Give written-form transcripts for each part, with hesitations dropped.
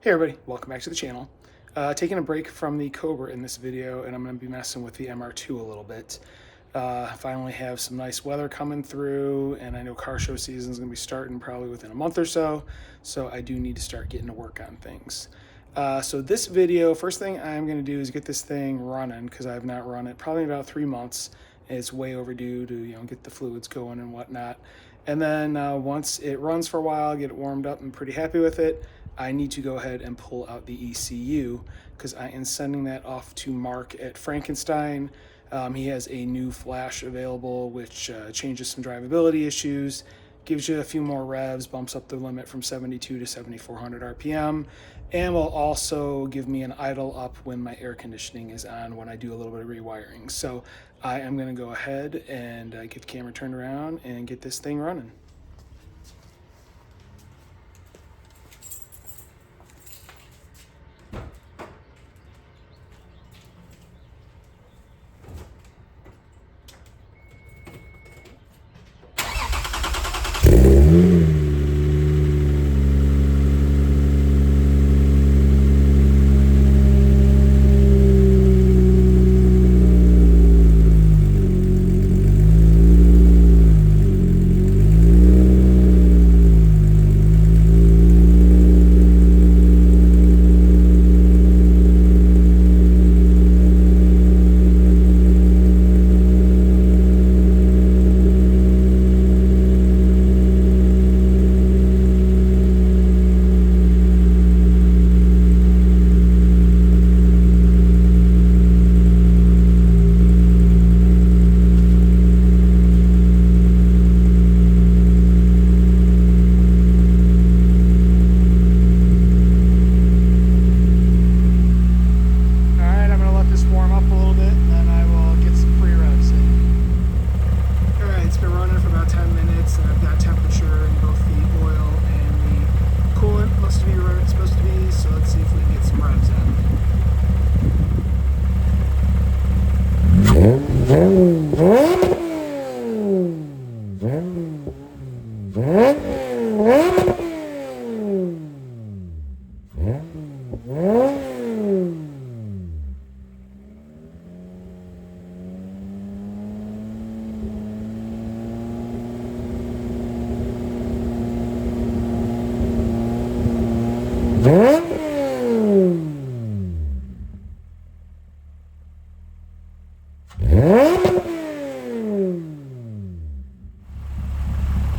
Hey everybody, welcome back to the channel. Taking a break from the Cobra in this video, and I'm going to be messing with the MR2 a little bit. Finally have some nice weather coming through, and I know car show season is going to be starting probably within a month or so, so I do need to start getting to work on things. So this video, first thing I'm going to do is get this thing running, because I have not run it probably about 3 months. It's way overdue to get the fluids going and whatnot. And then once it runs for a while, get it warmed up and pretty happy with it, I need to go ahead and pull out the ECU because I am sending that off to Mark at Frankenstein. He has a new flash available which changes some drivability issues, gives you a few more revs, bumps up the limit from 72 to 7400 RPM, and will also give me an idle up when my air conditioning is on when I do a little bit of rewiring. So I am going to go ahead and get the camera turned around and get this thing running.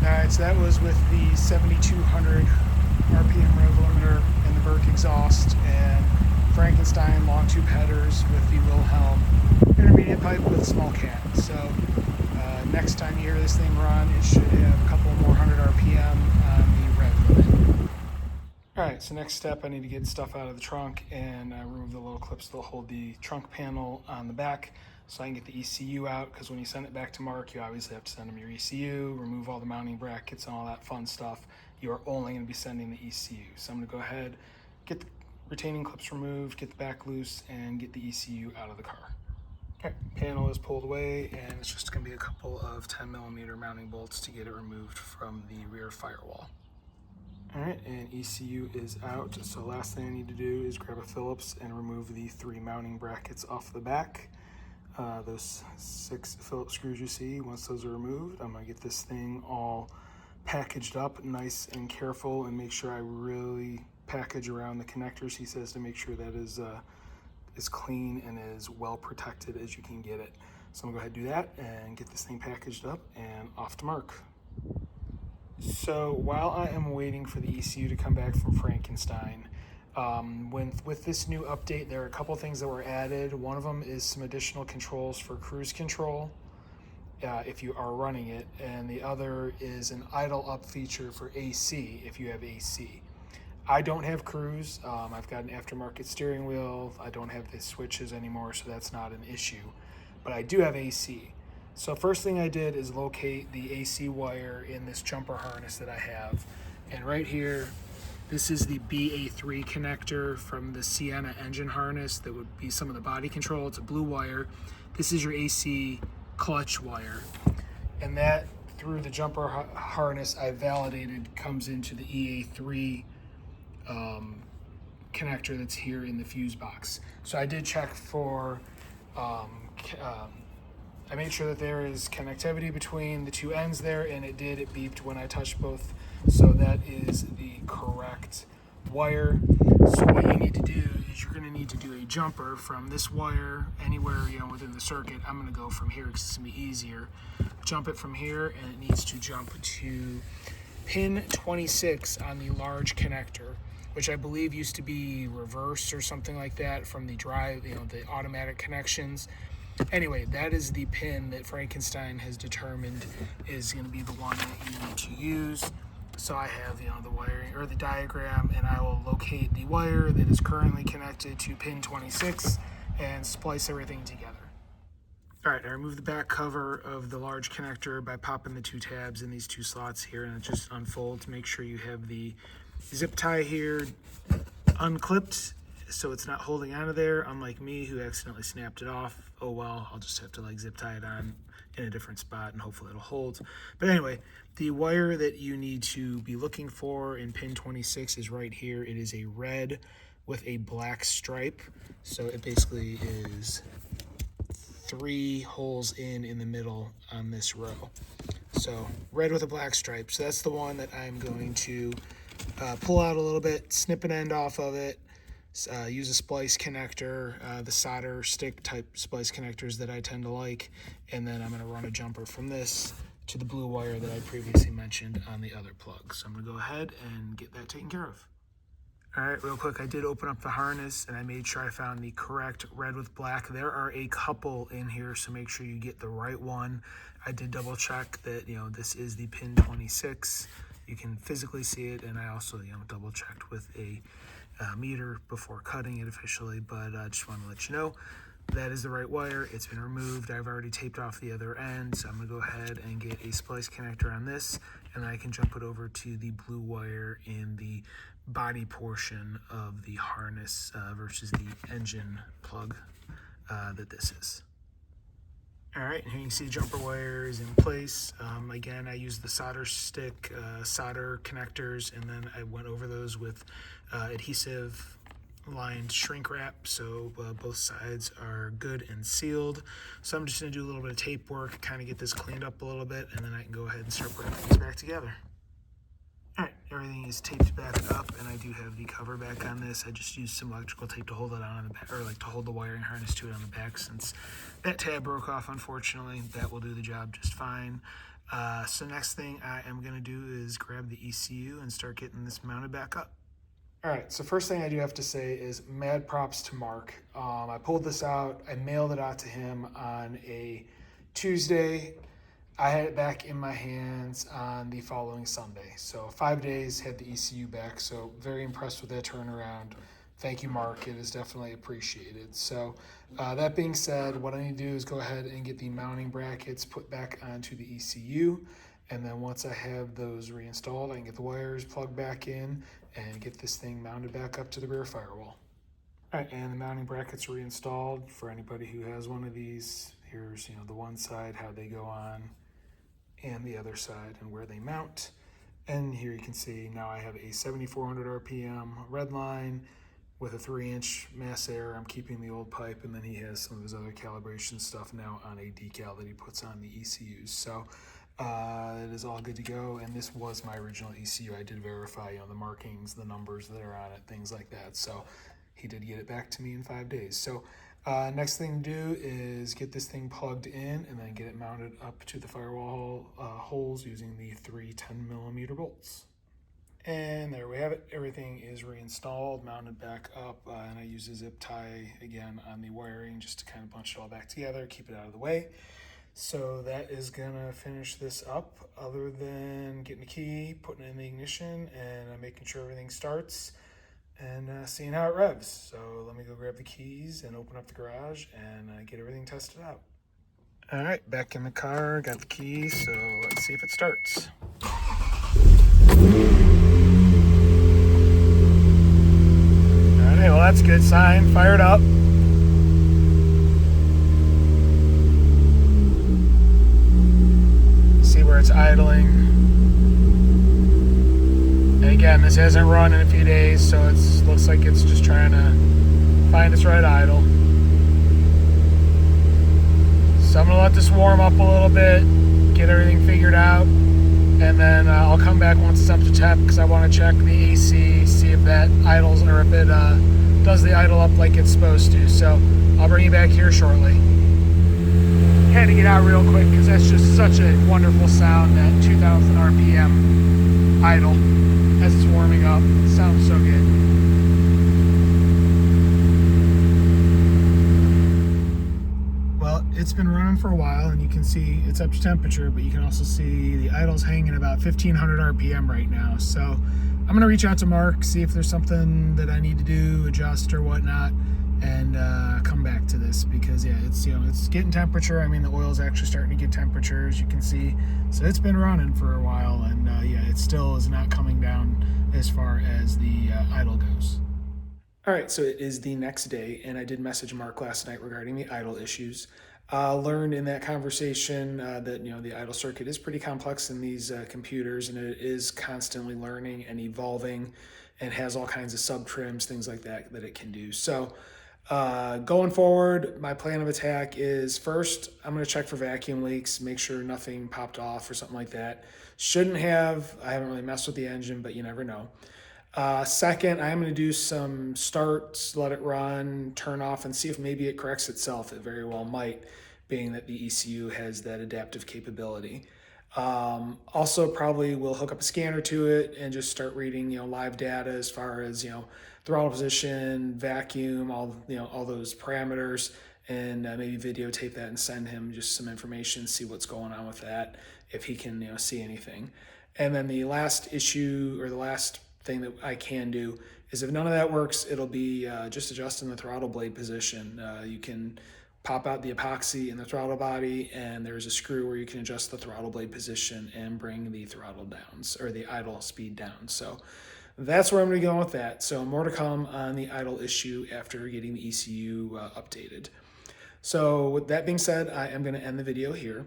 Alright, so that was with the 7200 RPM rev limiter and the Burke exhaust, and Frankenstein long tube headers with the Wilhelm intermediate pipe with a small cat. So next time you hear this thing run, it should have a couple more 100 RPM on the rev limit. Alright, so next step, I need to get stuff out of the trunk and remove the little clips that hold the trunk panel on the back so I can get the ECU out, because when you send it back to Mark, you obviously have to send him your ECU, remove all the mounting brackets and all that fun stuff. You are only going to be sending the ECU. So I'm going to go ahead, get the retaining clips removed, get the back loose, and get the ECU out of the car. Okay, panel is pulled away, and it's just going to be a couple of 10mm mounting bolts to get it removed from the rear firewall. Alright, and ECU is out, so last thing I need to do is grab a Phillips and remove the 3 mounting brackets off the back. Those 6 Phillips screws you see, once those are removed, I'm going to get this thing all packaged up nice and careful and make sure I really package around the connectors, he says, to make sure that is as clean and as well protected as you can get it. So I'm going to go ahead and do that and get this thing packaged up and off to Mark. So while I am waiting for the ECU to come back from Frankenstein, with this new update, there are a couple things that were added. One of them is some additional controls for cruise control if you are running it, and the other is an idle up feature for AC if you have AC. I don't have cruise. I've got an aftermarket steering wheel. I don't have the switches anymore, so that's not an issue. But I do have AC. So first thing I did is locate the AC wire in this jumper harness that I have. And right here, this is the BA3 connector from the Sienna engine harness that would be some of the body control. It's a blue wire. This is your AC clutch wire. And that, through the jumper harness I validated, comes into the EA3 connector that's here in the fuse box. So I did check for, I made sure that there is connectivity between the two ends there, and it did. It beeped when I touched both. So that is the correct wire. So what you need to do is you're going to need to do a jumper from this wire anywhere, you know, within the circuit. I'm going to go from here because it's going to be easier. Jump it from here, and it needs to jump to pin 26 on the large connector, which I believe used to be reverse or something like that from the drive, you know, the automatic connections. Anyway, that is the pin that Frankenstein has determined is going to be the one that you need to use. So I have, you know, the wiring or the diagram, and I will locate the wire that is currently connected to pin 26 and splice everything together. All right, I removed the back cover of the large connector by popping the two tabs in these two slots here, and it just unfolds. Make sure you have the zip tie here unclipped so it's not holding onto there, unlike me who accidentally snapped it off. Oh well, I'll just have to like zip tie it on in a different spot and hopefully it'll hold. But anyway, the wire that you need to be looking for in pin 26 is right here. It is a red with a black stripe. So it basically is 3 holes in the middle on this row. So red with a black stripe. So that's the one that I'm going to pull out a little bit, snip an end off of it, use a splice connector, the solder stick type splice connectors that I tend to like, and then I'm going to run a jumper from this to the blue wire that I previously mentioned on the other plug. So I'm going to go ahead and get that taken care of. All right, real quick, I did open up the harness and I made sure I found the correct red with black. There are a couple in here, so make sure you get the right one. I did double check that, you know, this is the pin 26. You can physically see it, and I also, you know, double checked with a meter before cutting it officially, but I just want to let you know that is the right wire. It's been removed. I've already taped off the other end, so I'm going to go ahead and get a splice connector on this, and I can jump it over to the blue wire in the body portion of the harness versus the engine plug that this is. All right, and here you can see the jumper wire is in place. Again, I used the solder stick, solder connectors, and then I went over those with adhesive lined shrink wrap, so both sides are good and sealed. So I'm just gonna do a little bit of tape work, kind of get this cleaned up a little bit, and then I can go ahead and start putting things back together. All right, everything is taped back up, and I do have the cover back on this. I just used some electrical tape to hold it on the back, or like to hold the wiring harness to it on the back, since that tab broke off, unfortunately. That will do the job just fine. So next thing I am gonna do is grab the ECU and start getting this mounted back up. All right, so first thing I do have to say is mad props to Mark. I pulled this out, I mailed it out to him on a Tuesday. I had it back in my hands on the following Sunday. So 5 days, had the ECU back. So very impressed with that turnaround. Thank you, Mark. It is definitely appreciated. So that being said, what I need to do is go ahead and get the mounting brackets put back onto the ECU. And then once I have those reinstalled, I can get the wires plugged back in and get this thing mounted back up to the rear firewall. All right, and the mounting brackets are reinstalled. For anybody who has one of these, here's, you know, the one side, how they go on, and the other side and where they mount. And here you can see now I have a 7,400 RPM redline with a 3-inch mass air. I'm keeping the old pipe, and then he has some of his other calibration stuff now on a decal that he puts on the ECUs. So it is all good to go, and this was my original ECU. I did verify, you know, the markings, the numbers that are on it, things like that. So he did get it back to me in 5 days. So next thing to do is get this thing plugged in and then get it mounted up to the firewall holes using the 3 10mm bolts. And there we have it. Everything is reinstalled, mounted back up, and I use a zip tie again on the wiring just to kind of bunch it all back together, keep it out of the way. So that is gonna finish this up, other than getting the key, putting it in the ignition, and making sure everything starts, and seeing how it revs. So let me go grab the keys and open up the garage and get everything tested out. All right, back in the car, got the keys, so let's see if it starts. All right, well that's a good sign, fired up. See where it's idling. And again, Again, this hasn't run in a few days, so it looks like it's just trying to find its right idle. So I'm gonna let this warm up a little bit, get everything figured out, and then I'll come back once it's up to temp because I want to check the AC, see if that idles or if it does the idle up like it's supposed to. So I'll bring you back here shortly. Had to get out real quick because that's just such a wonderful sound, that 2000 RPM idle as it's warming up. It sounds so good. Well, it's been running for a while and you can see it's up to temperature, but you can also see the idle's hanging about 1500 RPM right now. So I'm gonna reach out to Mark, see if there's something that I need to do, adjust or whatnot, and come back to this because yeah, it's, you know, it's getting temperature. I mean, the oil's actually starting to get temperature, as you can see. So it's been running for a while, and yeah, it still is not coming down as far as the idle goes. All right, so it is the next day, and I did message Mark last night regarding the idle issues. Learned in that conversation that, you know, the idle circuit is pretty complex in these computers, and it is constantly learning and evolving, and has all kinds of sub trims, things like that that it can do. So going forward, my plan of attack is first, I'm going to check for vacuum leaks, make sure nothing popped off or something like that. Shouldn't have. I haven't really messed with the engine, but you never know. Second, I'm going to do some starts, let it run, turn off, and see if maybe it corrects itself. It very well might, being that the ECU has that adaptive capability. Also, probably will hook up a scanner to it and just start reading, you know, live data as far as, you know, throttle position, vacuum, all, you know, all those parameters, and maybe videotape that and send him just some information, see what's going on with that, if he can, you know, see anything. And then the last issue, or the last thing that I can do, is if none of that works, it'll be just adjusting the throttle blade position. You can pop out the epoxy in the throttle body, and there's a screw where you can adjust the throttle blade position and bring the throttle down, or the idle speed down. So that's where I'm going to go with that. So more to come on the idle issue after getting the ECU updated. So with that being said, I am going to end the video here.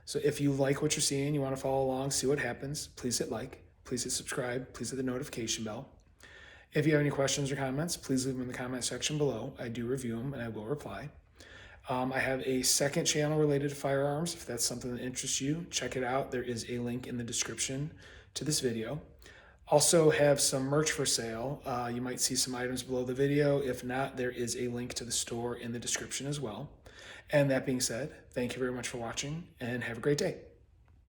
So if you like what you're seeing, you want to follow along, see what happens, please hit like, please hit subscribe, please hit the notification bell. If you have any questions or comments, please leave them in the comment section below. I do review them and I will reply. I have a second channel related to firearms. If that's something that interests you, check it out. There is a link in the description to this video. Also have some merch for sale. You might see some items below the video. If not, there is a link to the store in the description as well. And that being said, thank you very much for watching and have a great day.